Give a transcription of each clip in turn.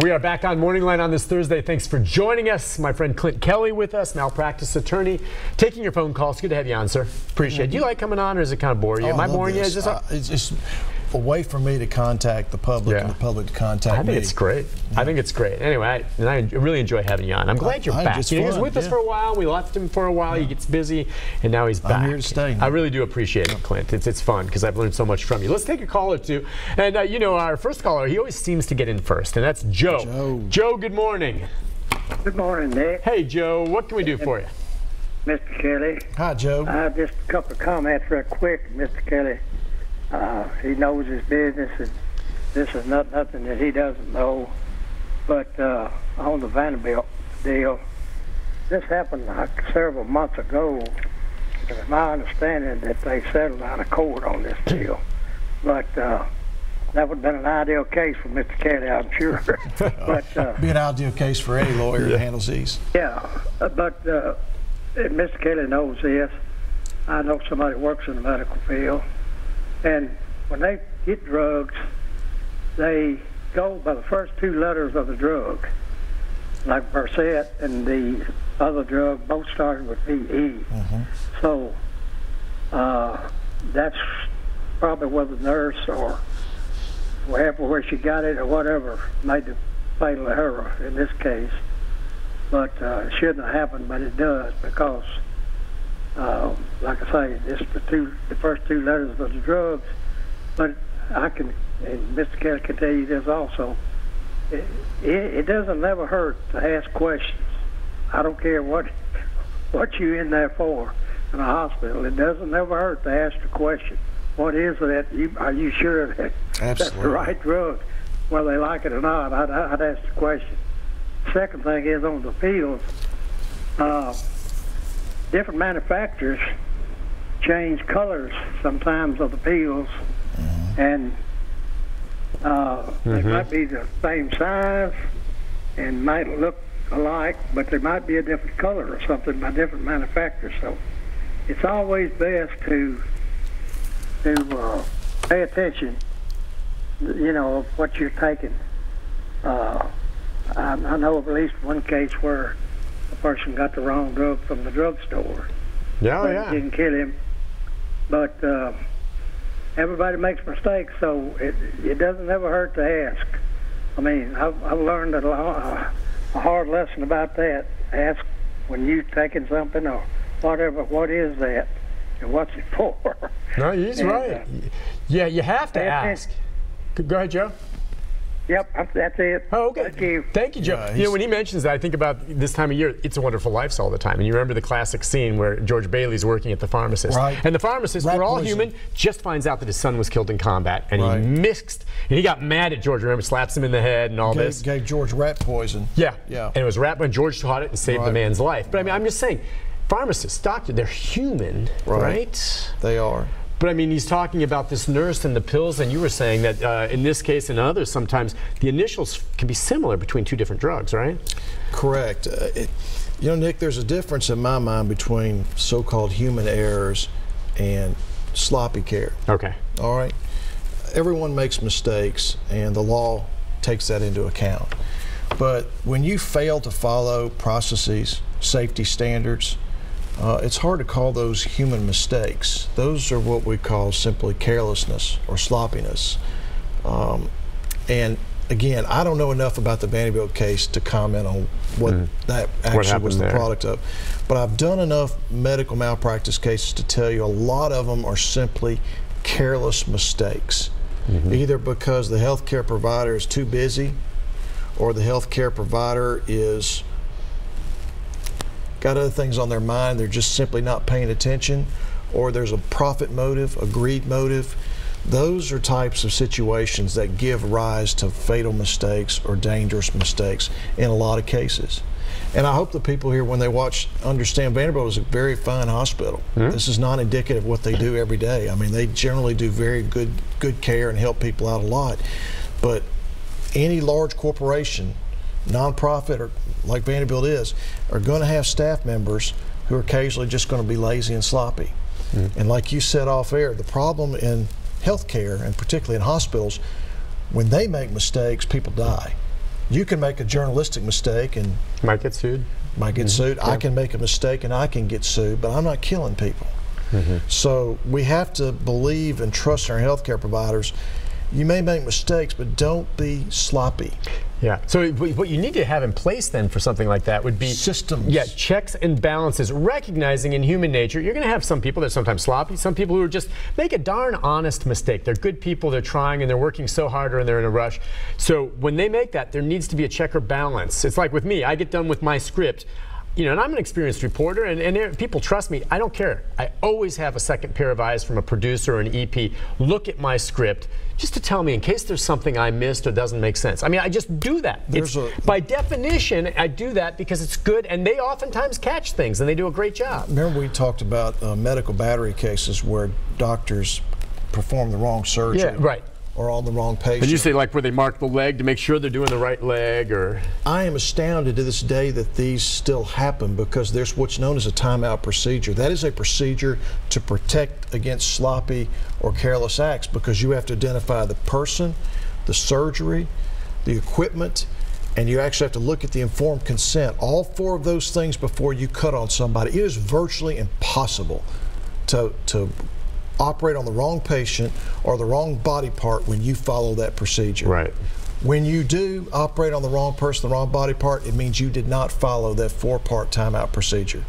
We are back on Morning Line on this Thursday. Thanks for joining us. My friend Clint Kelly with us, malpractice attorney, taking your phone calls. Good to have you on, sir. Appreciate it. Do you like coming on, or does it kind of bore you? Am I boring you? Is this it's just a way for me to contact the public and the public to contact me. I think it's great. I think it's great. Anyway, I really enjoy having you on. I'm glad you're back. He was with us for a while. We left him for a while. He gets busy, and now he's back. I'm here to stay. I really do appreciate it, Clint. It's fun because I've learned so much from you. Let's take a call or two. And you know, our first caller, he always seems to get in first, and that's Joe. Joe, good morning. Good morning, Nick. Hey, Joe. What can we do for you? Mr. Kelly. Hi, Joe. Just a couple of comments real quick, Mr. Kelly. He knows his business, and this is nothing that he doesn't know. But on the Vanderbilt deal, this happened like several months ago. It's my understanding that they settled out of court on this deal. But that would have been an ideal case for Mr. Kelly, I'm sure. But be an ideal case for any lawyer that handles these. Yeah, but and Mr. Kelly knows this. I know somebody who works in the medical field. And when they get drugs, they go by the first two letters of the drug. Like Versed and the other drug both started with VE. So that's probably where the nurse or where she got it or whatever made the fatal error in this case. But it shouldn't have happened, but it does because like I say, it's the first two letters of the drugs. But I can, and Mr. Kelly can tell you this also, it doesn't never hurt to ask questions. I don't care what you're in there for in a hospital. It doesn't never hurt to ask the question. What is that? Are you sure that that's the right drug? Whether they like it or not, I'd ask the question. Second thing is on the pills. Different manufacturers change colors sometimes of the pills, and they might be the same size and might look alike, but they might be a different color or something by different manufacturers. So it's always best to pay attention, you know, of what you're taking. I know of at least one case where a person got the wrong drug from the drugstore. It didn't kill him. But everybody makes mistakes, so it doesn't ever hurt to ask. I mean, I've learned a hard lesson about that. Ask when you're taking something or whatever, what is that and what's it for? No, he's right. Yeah, you have to ask. Go ahead, Joe. Yep, that's it. Oh, okay. Thank you. Thank you, Joe. Yeah, you know, when he mentions that, I think about this time of year, It's a Wonderful Life all the time. And you remember the classic scene where George Bailey's working at the pharmacist. Right. And the pharmacist, we're all human, just finds out that his son was killed in combat. And he mixed, and he got mad at George, remember, slaps him in the head and all this. Gave George rat poison. Yeah. And it was rat when George taught it and saved the man's life. But I mean, I'm just saying, pharmacists, doctors, they're human, right? They are. But I mean, he's talking about this nurse and the pills, and you were saying that in this case and others, sometimes the initials can be similar between two different drugs, right? Correct. You know, Nick, there's a difference in my mind between so-called human errors and sloppy care. Okay. All right. Everyone makes mistakes, and the law takes that into account. But when you fail to follow processes, safety standards, it's hard to call those human mistakes. Those are what we call simply carelessness or sloppiness. And again, I don't know enough about the Vanderbilt case to comment on what that actually was the product of. But I've done enough medical malpractice cases to tell you a lot of them are simply careless mistakes. Either because the healthcare provider is too busy, or the healthcare provider is got other things on their mind, they're just simply not paying attention, or there's a profit motive, a greed motive. Those are types of situations that give rise to fatal mistakes or dangerous mistakes in a lot of cases. And I hope the people here, when they watch, understand Vanderbilt is a very fine hospital. This is not indicative of what they do every day. I mean, they generally do very good care and help people out a lot. But any large corporation, nonprofit, or like Vanderbilt is, are going to have staff members who are occasionally just going to be lazy and sloppy. And like you said off air, the problem in healthcare, and particularly in hospitals, when they make mistakes, people die. You can make a journalistic mistake and might get sued. Might get sued. Yeah. I can make a mistake and I can get sued, but I'm not killing people. So we have to believe and trust our healthcare providers. You may make mistakes, but don't be sloppy. Yeah. So what you need to have in place then for something like that would be systems. Yeah, checks and balances. Recognizing in human nature, you're going to have some people that are sometimes sloppy, some people who are just make a darn honest mistake. They're good people, they're trying, and they're working so hard and they're in a rush. So when they make that, there needs to be a check or balance. It's like with me, I get done with my script. You know, and I'm an experienced reporter, and people trust me. I don't care. I always have a second pair of eyes from a producer or an EP look at my script just to tell me in case there's something I missed or doesn't make sense. I mean, I just do that. By definition, I do that because it's good, and they oftentimes catch things, and they do a great job. Remember we talked about medical battery cases where doctors perform the wrong surgery. Yeah, right. Or on the wrong patient. Did you say like where they mark the leg to make sure they're doing the right leg, or? I am astounded to this day that these still happen because there's what's known as a timeout procedure. That is a procedure to protect against sloppy or careless acts because you have to identify the person, the surgery, the equipment, and you actually have to look at the informed consent. All four of those things before you cut on somebody. It is virtually impossible to operate on the wrong patient or the wrong body part when you follow that procedure. Right. When you do operate on the wrong person, the wrong body part, it means you did not follow that 4-part timeout procedure.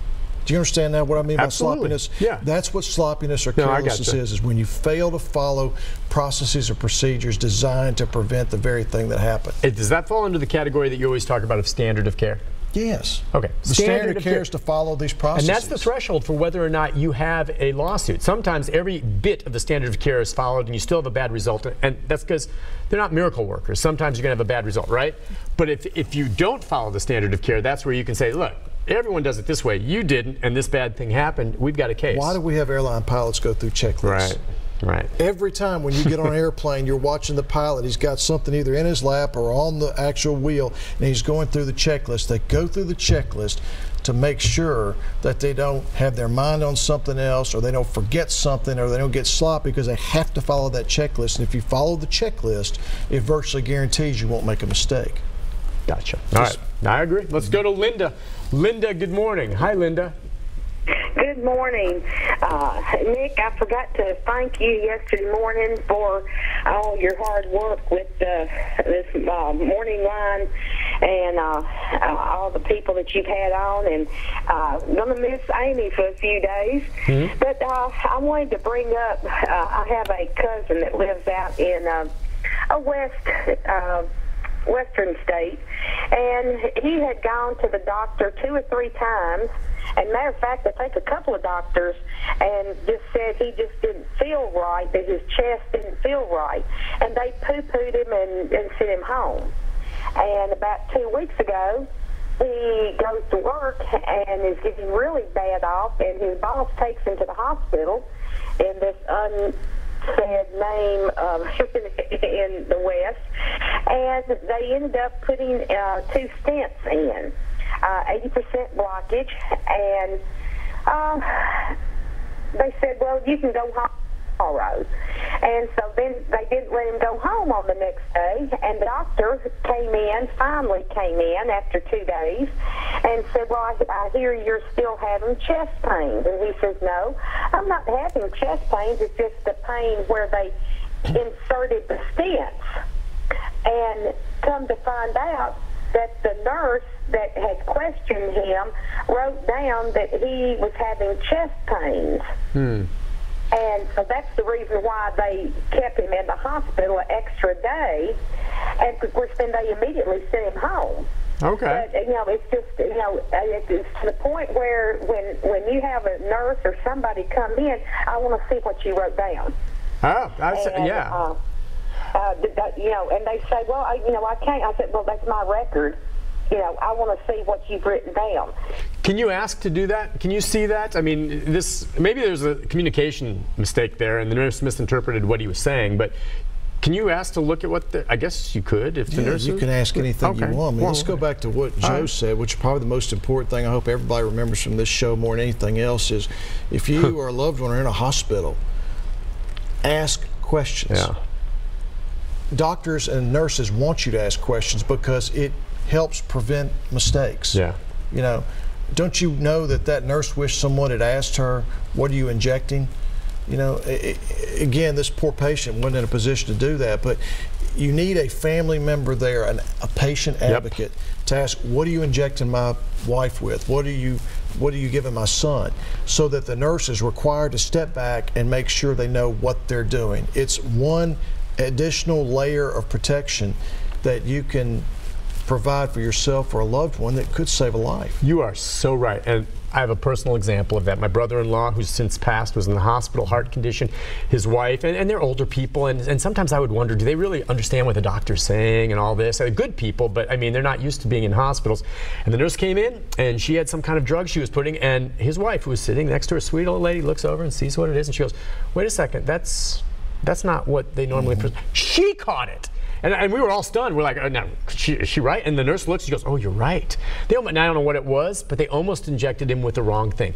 Do you understand now what I mean Absolutely. by sloppiness? Yeah. That's what sloppiness or carelessness is when you fail to follow processes or procedures designed to prevent the very thing that happened. Does that fall into the category that you always talk about of standard of care? Yes. Okay. The standard of care is to follow these processes. And that's the threshold for whether or not you have a lawsuit. Sometimes every bit of the standard of care is followed and you still have a bad result, and that's because they're not miracle workers. Sometimes you're going to have a bad result, right? But if you don't follow the standard of care, that's where you can say, look, everyone does it this way. You didn't, and this bad thing happened. We've got a case. Why do we have airline pilots go through checklists? Right. Right. Every time when you get on an airplane, you're watching the pilot. He's got something either in his lap or on the actual wheel, and he's going through the checklist. They go through the checklist to make sure that they don't have their mind on something else, or they don't forget something, or they don't get sloppy, because they have to follow that checklist. And if you follow the checklist, it virtually guarantees you won't make a mistake. Gotcha. All right. I agree. Let's go to Linda. Linda, good morning. Hi, Linda. Good morning. Nick, I forgot to thank you yesterday morning for all your hard work with this MorningLine and all the people that you've had on, and I'm going to miss Amy for a few days. Mm-hmm. But I wanted to bring up, I have a cousin that lives out in a western state, and he had gone to the doctor 2 or 3 times. And matter of fact, I think a couple of doctors, and just said he just didn't feel right, that his chest didn't feel right. And they poo-pooed him and sent him home. And about 2 weeks ago, he goes to work and is getting really bad off, and his boss takes him to the hospital in this unsaid name in the West. And they ended up putting 2 stents in. 80% blockage, and they said, well, you can go home tomorrow. And so then they didn't let him go home on the next day, and the doctor finally came in after 2 days and said, well, I hear you're still having chest pains. And he says, no, I'm not having chest pains, it's just the pain where they inserted the stents. And come to find out that the nurse that had questioned him wrote down that he was having chest pains. And so that's the reason why they kept him in the hospital an extra day. And of course, then they immediately sent him home. Okay. But, it's just, it's to the point where when you have a nurse or somebody come in, I want to see what you wrote down. Oh, yeah. And they say, well, I can't. I said, well, that's my record. I want to see what you've written down. Can you ask to do that? Can you see that? I mean, maybe there's a communication mistake there, and the nurse misinterpreted what he was saying. But can you ask to look at what I guess you could if the nurse. You can ask anything you want. I mean, let's go back to what Joe said, which is probably the most important thing I hope everybody remembers from this show more than anything else is, if you or a loved one are in a hospital, ask questions. Yeah. doctors and nurses want you to ask questions because it helps prevent mistakes. Yeah. You know, don't you know that nurse wished someone had asked her, what are you injecting? You know, again, this poor patient wasn't in a position to do that, but you need a family member there, a patient advocate, to ask, what are you injecting my wife with? What are you giving my son? So that the nurse is required to step back and make sure they know what they're doing. It's one additional layer of protection that you can provide for yourself or a loved one that could save a life. You are so right. And I have a personal example of that. My brother-in-law, who's since passed, was in the hospital, heart condition, his wife, and they're older people, and sometimes I would wonder, do they really understand what the doctor's saying and all this? They're good people, but I mean, they're not used to being in hospitals. And the nurse came in, and she had some kind of drug she was putting, and his wife, who was sitting next to her, sweet old lady, looks over and sees what it is, and she goes, wait a second, that's not what they normally She caught it. And we were all stunned. We're like, oh, no, is she right? And the nurse looks, she goes, oh, you're right. And I don't know what it was, but they almost injected him with the wrong thing.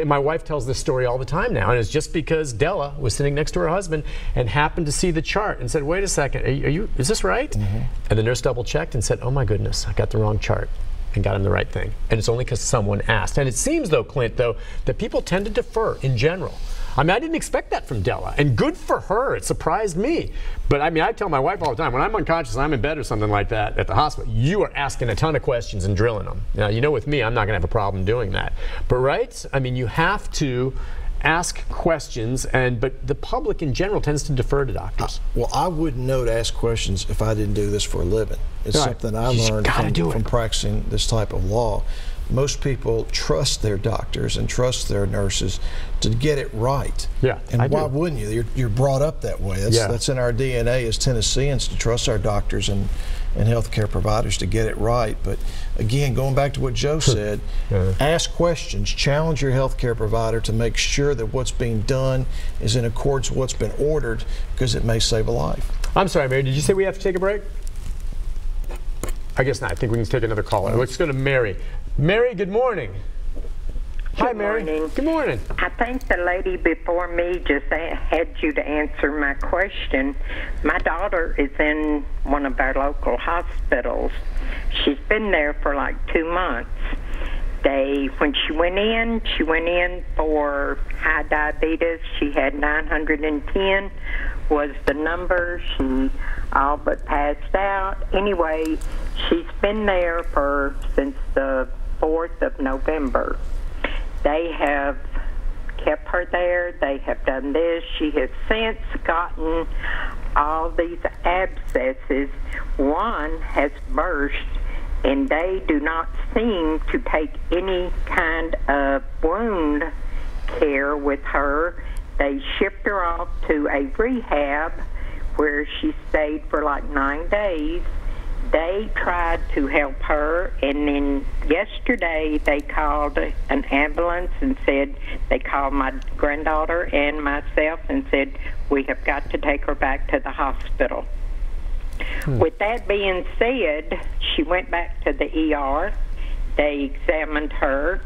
My wife tells this story all the time now, and it's just because Della was sitting next to her husband and happened to see the chart and said, wait a second, is this right? And the nurse double checked and said, oh my goodness, I got the wrong chart, and got him the right thing. And it's only because someone asked. And it seems though, Clint, though, that people tend to defer in general. I mean, I didn't expect that from Della, and good for her. It surprised me. But I mean, I tell my wife all the time, when I'm unconscious and I'm in bed or something like that at the hospital, you are asking a ton of questions and drilling them. Now, you know, with me, I'm not going to have a problem doing that. But right? I mean, you have to ask questions, but the public in general tends to defer to doctors. Well, I wouldn't know to ask questions if I didn't do this for a living. It's something I learned from practicing this type of law. Most people trust their doctors and trust their nurses to get it right. Yeah, and why wouldn't you? You're brought up that way. That's in our DNA as Tennesseans, to trust our doctors and healthcare providers to get it right. But again, going back to what Joe said, ask questions, challenge your healthcare provider to make sure that what's being done is in accordance with what's been ordered, because it may save a life. I'm sorry, Mary, did you say we have to take a break? I guess not. I think we can take another caller. Let's go to Mary. Mary, good morning. Hi, Mary. Good morning. I think the lady before me just had you to answer my question. My daughter is in one of our local hospitals. She's been there for like 2 months. When she went in for high diabetes. She had 910 was the number. She all but passed out. Anyway, she's been there since the 4th of November. They have kept her there. They have done this. She has since gotten all these abscesses. One has burst, and they do not seem to take any kind of wound care with her. They shipped her off to a rehab where she stayed for like 9 days. They tried to help her, and then yesterday they called an ambulance and said, they called my granddaughter and myself and said, we have got to take her back to the hospital. With that being said, she went back to the ER. They examined her.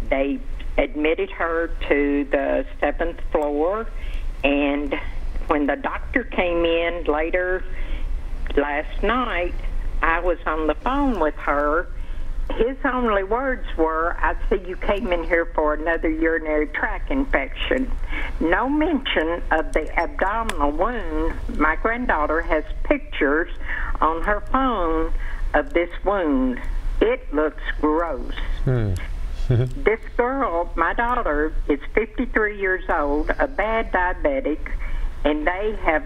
They admitted her to the 7th floor, and when the doctor came in later last night, I was on the phone with her. His only words were, I see you came in here for another urinary tract infection. No mention of the abdominal wound. My granddaughter has pictures on her phone of this wound. It looks gross. This girl, my daughter, is 53 years old, a bad diabetic, and they have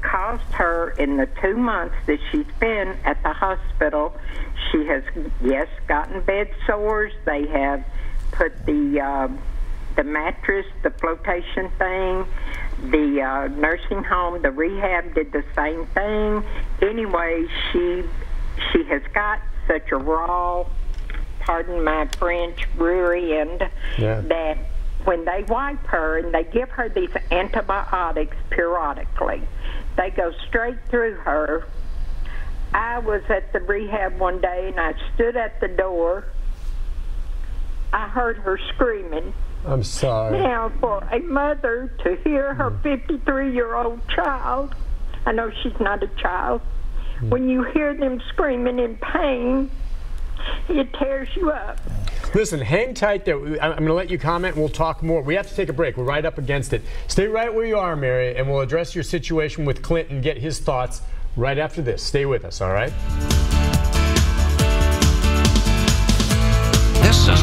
caused her in the 2 months that she's been at the hospital. She has, yes, gotten bed sores. They have put the mattress, the flotation thing, the nursing home, the rehab did the same thing. Anyway, she has got such a raw, pardon my French, rear end, that when they wipe her and they give her these antibiotics periodically, they go straight through her. I was at the rehab one day and I stood at the door. I heard her screaming. I'm sorry. Now, for a mother to hear her 53-year-old child, I know she's not a child, when you hear them screaming in pain, it tears you up. Listen, hang tight there. I'm going to let you comment and we'll talk more. We have to take a break. We're right up against it. Stay right where you are, Mary, and we'll address your situation with Clint and get his thoughts right after this. Stay with us, all right? This is